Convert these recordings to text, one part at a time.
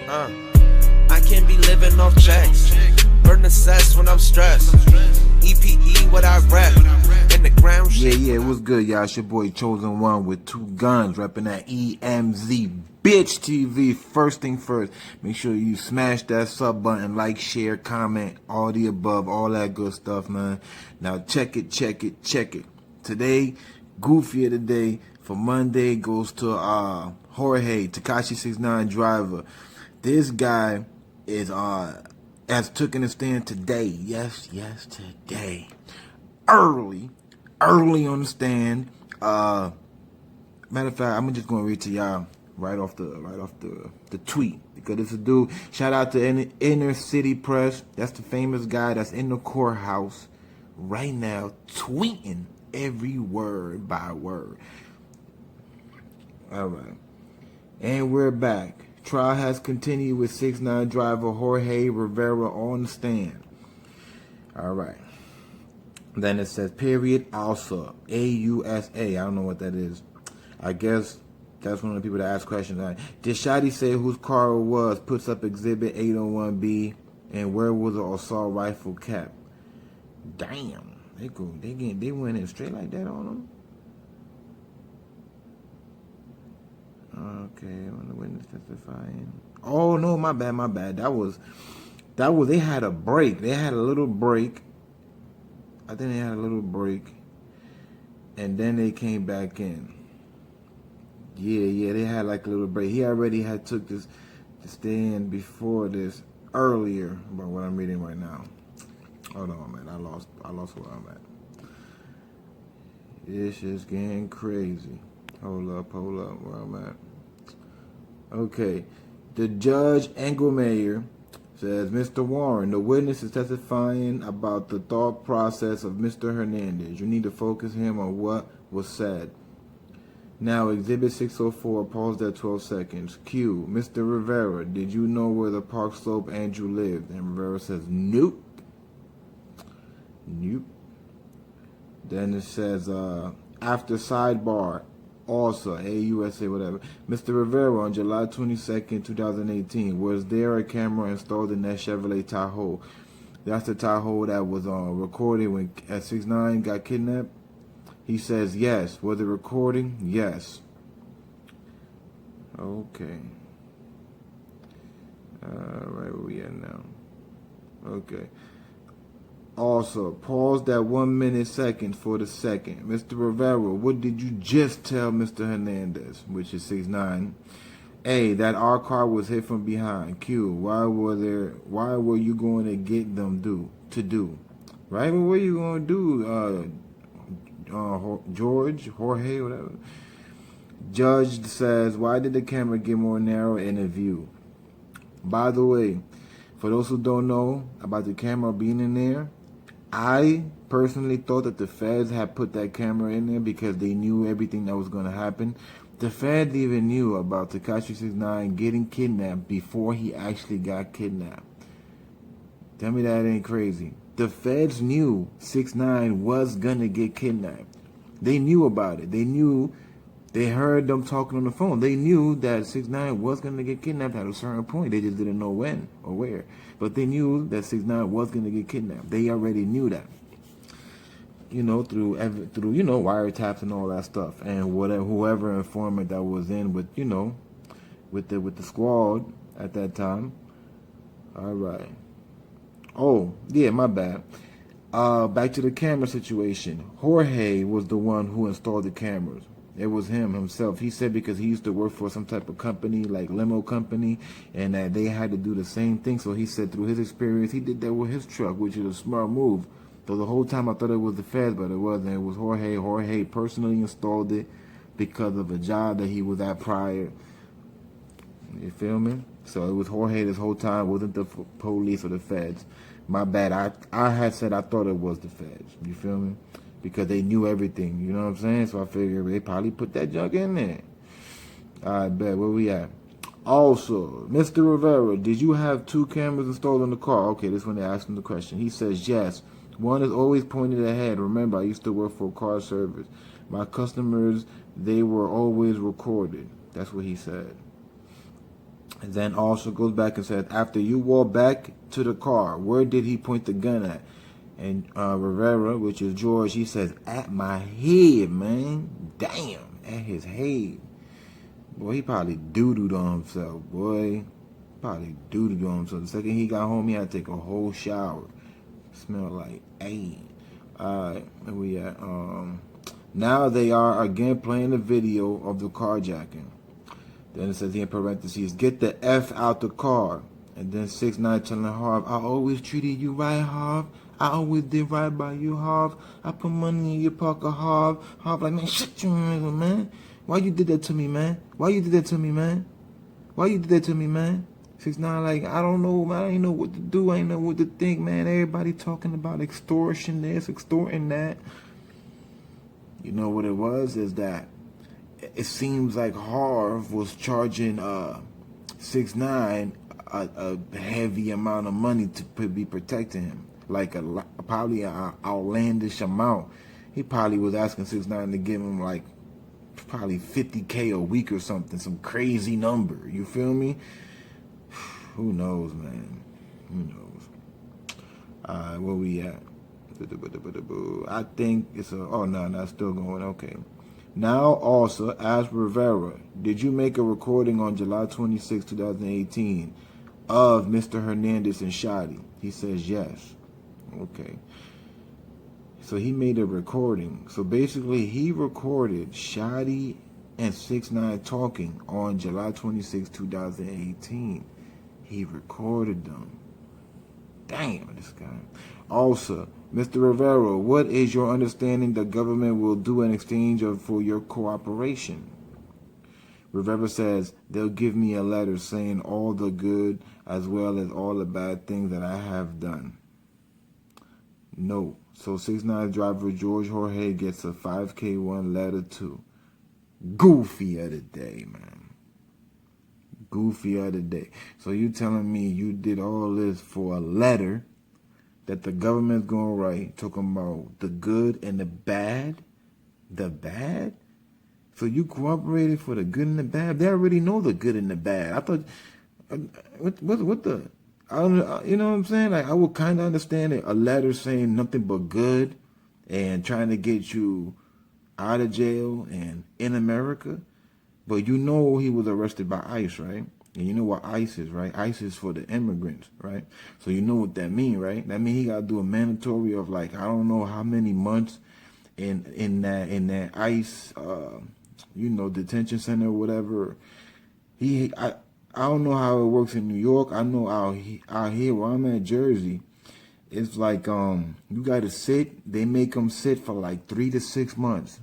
I can't be living off checks. Burn the cess when I'm stressed. EPE what I rap. In the ground shit. Yeah, it was good, y'all. It's your boy Chosen One with 2 guns, repping that EmZ Bitch TV. First thing first, make sure you smash that sub button, like, share, comment, all the above, all that good stuff, man. Now check it. Today, Goofy of the Day for Monday goes to Jorge Tekashi69 driver. This guy is has taken a stand today. Yes, today. Early on the stand. Matter of fact, I'm just gonna read to y'all right off the tweet, because it's a dude. Shout out to Inner City Press. That's the famous guy that's in the courthouse right now, tweeting every word by word. All right, and we're back. Trial has continued with 6ix9ine driver Jorge Rivera on the stand. All right. Then it says, period, AUSA, A-U-S-A. I don't know what that is. I guess that's one of the people that ask questions. Did Shotty say whose car it was? Puts up exhibit 801B. And where was the assault rifle kept? Damn. They went in straight like that on them? Okay, when the witness testifying. Oh, no, my bad. That was, they had a break. They had a little break. I think they had a little break, and then they came back in. Yeah, they had like a little break. He already had took this stand before this earlier, about what I'm reading right now. Hold on, man. I lost where I'm at. It's just getting crazy. Hold up, where I'm at. Okay, the judge Engelmayer says, Mr. Warren, the witness is testifying about the thought process of Mr. Hernandez. You need to focus him on what was said. Now, Exhibit 604, paused at 12 seconds. Q, Mr. Rivera, did you know where the Park Slope Andrew lived? And Rivera says, nope. Then it says, after sidebar, also, AUSA, whatever. Mr. Rivera, on July 22nd, 2018, was there a camera installed in that Chevrolet Tahoe? That's the Tahoe that was recorded when 6ix9ine got kidnapped? He says, yes. Was it recording? Yes. Okay. Right where we at now. Okay. Also, pause that 1 minute second for the second. Mr. Rivera, what did you just tell Mr. Hernandez, which is 6ix9ine? A, that our car was hit from behind. Q, why were you going to get them to do? Right? What were you going to do? Jorge, whatever. Judge says, why did the camera get more narrow in the view? By the way, for those who don't know about the camera being in there, I personally thought that the feds had put that camera in there because they knew everything that was going to happen. The feds even knew about Tekashi69 getting kidnapped before he actually got kidnapped. Tell me that ain't crazy. The feds knew 6ix9ine was going to get kidnapped. They knew about it. They heard them talking on the phone. They knew that 6ix9ine was going to get kidnapped at a certain point. They just didn't know when or where. But they knew that 6ix9ine was going to get kidnapped. They already knew that. You know, through wiretaps and all that stuff. And whoever informant that was in with, with the squad at that time. All right. Oh, yeah, my bad. Back to the camera situation. Jorge was the one who installed the cameras. It was him himself. He said because he used to work for some type of company, like limo company, and that they had to do the same thing. So he said through his experience, he did that with his truck, which is a smart move. So the whole time I thought it was the feds, but it wasn't. It was Jorge. Jorge personally installed it because of a job that he was at prior. You feel me? So it was Jorge this whole time. It wasn't the police or the feds. My bad. I had said I thought it was the feds. You feel me? Because they knew everything, you know what I'm saying? So I figured they probably put that junk in there. I bet. Where we at? Also, Mr. Rivera, did you have 2 cameras installed in the car? Okay, this is when they asked him the question. He says, yes. One is always pointed ahead. Remember, I used to work for a car service. My customers, they were always recorded. That's what he said. And then also goes back and says, after you walked back to the car, where did he point the gun at? And Rivera, which is George, he says, at my head, man. Damn, at his head. Boy, he probably doo-dooed on himself, boy. Probably doo-dooed on himself. The second he got home, he had to take a whole shower. Smelled like A. Alright, where we at? Now they are again playing the video of the carjacking. Then it says here in parentheses, get the F out the car. And then 6ix9ine telling Harv, I always treated you right, Harv. I always did right by you, Harv. I put money in your pocket, Harv. Harv like, man, shut your mouth, man. Why you did that to me, man? Why you did that to me, man? Why you did that to me, man? 6ix9ine like, I don't know, man. I ain't know what to do. I ain't know what to think, man. Everybody talking about extortion this, extorting that. You know what it was? Is that it seems like Harv was charging 6ix9ine a heavy amount of money to be protecting him. Like probably an outlandish amount. He probably was asking 6ix9ine to give him like probably $50K a week or something, some crazy number. You feel me? Who knows, man? Who knows? Alright, where we at? I think it's a. Oh no, no, still going. Okay. Now also, ask Rivera, did you make a recording on July 26, 2018 of Mr. Hernandez and Shotty? He says yes. Okay. So he made a recording. So basically, he recorded Shotty and 6ix9ine talking on July 26, 2018. He recorded them. Damn, this guy. Also, Mr. Rivera, what is your understanding the government will do in exchange for your cooperation? Rivera says, they'll give me a letter saying all the good as well as all the bad things that I have done. No. So 6ix9ine driver George Jorge gets a 5K1 letter too. Goofy of the day, man. Goofy of the day. So you telling me you did all this for a letter that the government's gonna write talking about the good and the bad? The bad? So you cooperated for the good and the bad? They already know the good and the bad. I thought, what the? I don't, you know what I'm saying? Like, I would kind of understand it. A letter saying nothing but good and trying to get you out of jail and in America. But you know he was arrested by ICE, right? And you know what ICE is, right? ICE is for the immigrants, right? So you know what that mean, right? That mean he got to do a mandatory of like, I don't know how many months in that ICE, you know, detention center or whatever. I don't know how it works in New York. I know out here where I'm at, Jersey, it's like you got to sit. They make them sit for like 3 to 6 months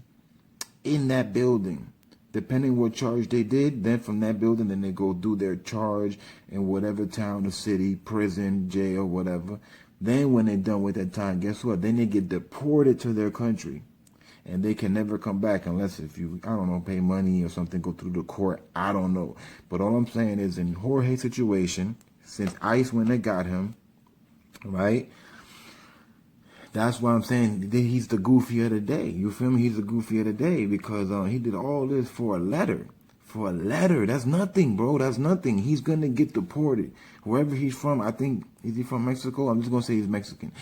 in that building, depending what charge they did. Then from that building, then they go do their charge in whatever town or city, prison, jail, whatever. Then when they're done with that time, guess what? Then they get deported to their country. And they can never come back unless if you, I don't know, pay money or something, go through the court. I don't know. But all I'm saying is in Jorge's situation, since ICE when they got him, right? That's why I'm saying he's the goofy of the day. You feel me? He's the goofy of the day because he did all this for a letter. For a letter. That's nothing, bro. That's nothing. He's going to get deported. Wherever he's from, I think, is he from Mexico? I'm just going to say he's Mexican.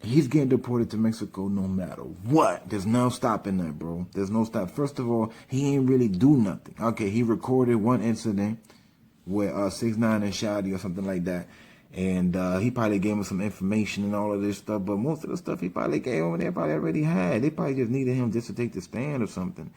He's getting deported to Mexico no matter what. There's no stopping that, bro. There's no stop. First of all, he ain't really do nothing. Okay, he recorded one incident with 6ix9ine and Shotty or something like that. And he probably gave him some information and all of this stuff. But most of the stuff he probably gave him, they probably already had. They probably just needed him just to take the stand or something.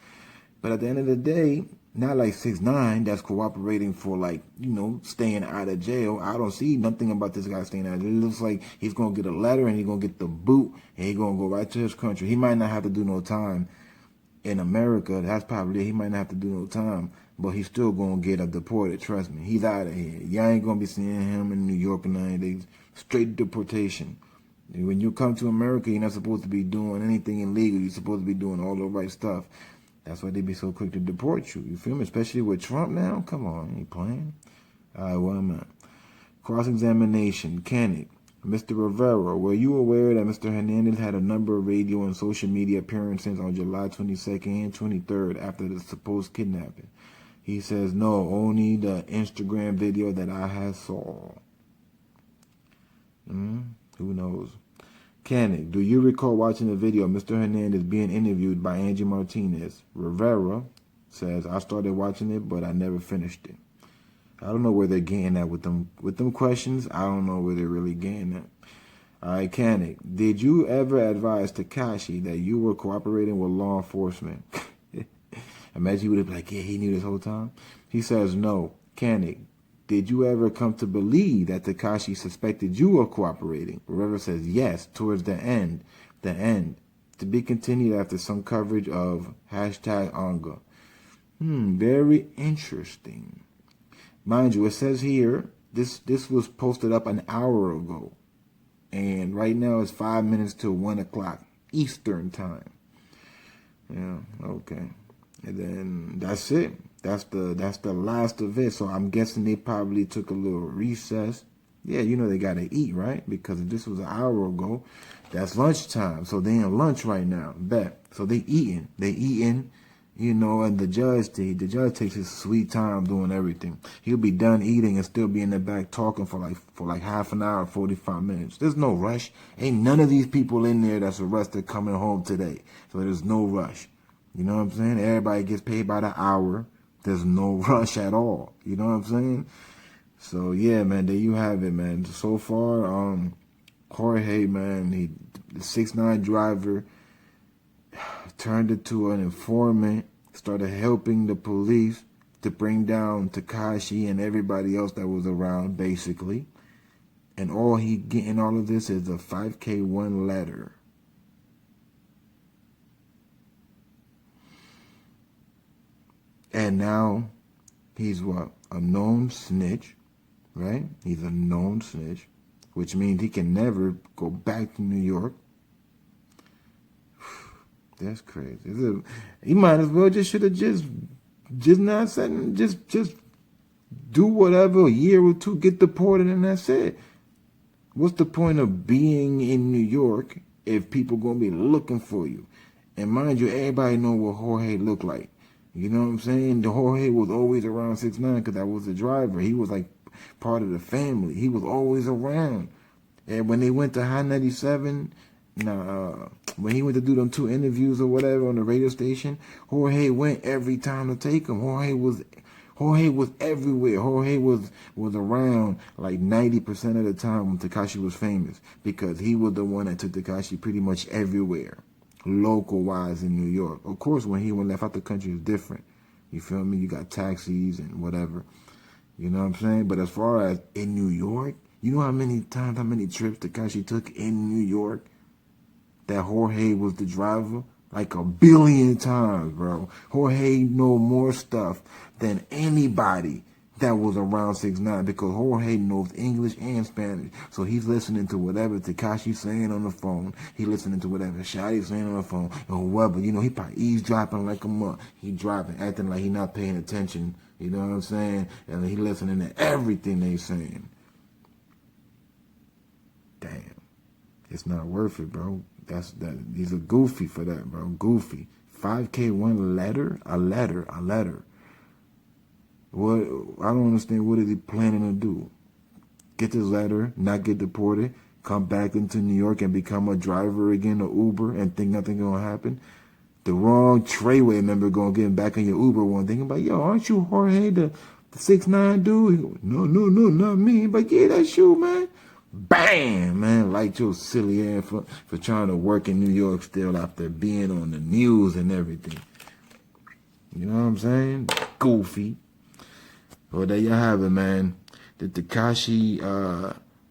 But at the end of the day, not like 6ix9ine that's cooperating for, like, you know, staying out of jail. I don't see nothing about this guy staying out of jail. It looks like he's going to get a letter and he's going to get the boot and he's going to go right to his country. He might not have to do no time in America. That's probably it. He might not have to do no time, but he's still going to get deported. Trust me. He's out of here. Y'all ain't going to be seeing him in New York and anything. Straight deportation. When you come to America, you're not supposed to be doing anything illegal. You're supposed to be doing all the right stuff. That's why they be so quick to deport you. You feel me? Especially with Trump now. Come on, ain't playing. All right, where am I? Cross-examination. Kenneth. Mr. Rivera, were you aware that Mr. Hernandez had a number of radio and social media appearances on July 22nd and 23rd after the supposed kidnapping? He says, no, only the Instagram video that I had saw. Who knows? Canic, do you recall watching the video of Mr. Hernandez being interviewed by Angie Martinez? Rivera says, I started watching it, but I never finished it. I don't know where they're getting at with them questions. I don't know where they're really getting at. All right, Canic, did you ever advise Tekashi that you were cooperating with law enforcement? Imagine he would have been like, yeah, he knew this whole time. He says, no. Canic, did you ever come to believe that Tekashi suspected you were cooperating? Rivera says, yes, towards the end. To be continued after some coverage of #Anga. Very interesting. Mind you, it says here, this was posted up an hour ago. And right now it's 5 minutes to 1 o'clock Eastern time. Yeah, okay. And then that's it. That's the last of it. So I'm guessing they probably took a little recess. Yeah, you know they gotta eat, right? Because if this was an hour ago, that's lunchtime. So they in lunch right now. Bet. So they eating. You know, and the judge takes his sweet time doing everything. He'll be done eating and still be in the back talking for like half an hour, 45 minutes. There's no rush. Ain't none of these people in there that's arrested coming home today. So there's no rush. You know what I'm saying? Everybody gets paid by the hour. There's no rush at all. You know what I'm saying? So yeah, man, there you have it, man. So far, Jorge, man, the 6'9" driver turned into an informant, started helping the police to bring down Tekashi and everybody else that was around, basically. And all he getting all of this is a 5K1 letter. And now he's what? A known snitch, right? He's a known snitch, which means he can never go back to New York. That's crazy. He might as well should have just not said, just do whatever, a year or two, get deported, and that's it. What's the point of being in New York if people gonna be looking for you? And mind you, everybody know what Jorge looked like. You know what I'm saying? The Jorge was always around 6'9" because I was the driver. He was like part of the family. He was always around. And when they went to High 97, when he went to do them 2 interviews or whatever on the radio station, Jorge went every time to take him. Jorge was everywhere. Jorge was around like 90% of the time when Tekashi was famous, because he was the one that took Tekashi pretty much everywhere, local-wise in New York. Of course, when he left out the country, it's different. You feel me? You got taxis and whatever. You know what I'm saying? But as far as in New York, you know how many trips Tekashi took in New York that Jorge was the driver? Like 1 billion times, bro. Jorge know more stuff than anybody that was around 6'9", because Jorge knows English and Spanish. So he's listening to whatever Tekashi's saying on the phone. He listening to whatever Shotty's saying on the phone. Or whoever, you know, he probably eavesdropping like a mutt. He driving, acting like he not paying attention. You know what I'm saying? And he listening to everything they saying. Damn. It's not worth it, bro. He's a goofy for that, bro. Goofy. 5K1 letter? A letter. What? I don't understand. What is he planning to do? Get this letter, not get deported, come back into New York and become a driver again, or Uber, and think nothing gonna happen? The wrong Treyway member gonna get back in your Uber one thinking about, yo, aren't you Jorge, the 6'9" dude? He go, no, not me. But yeah, that's you, man. Bam, man, like your silly ass for trying to work in New York still after being on the news and everything. You know what I'm saying? Goofy. Well, there you have it, man. The Tekashi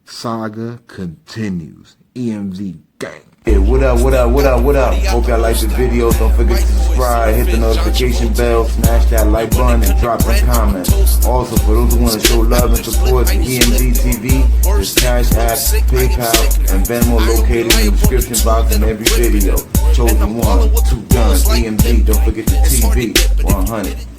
saga continues. EmZ gang. Hey, what up? Hope y'all like the video. Don't forget to subscribe, hit the notification bell, smash that like button, and drop a comment. Also, for those who want to show love and support to EmZ TV, there's Cash App, PayPal, and Venmo located in the description box in every video. Chosen one, 2 guns, EmZ. Don't forget the TV 100.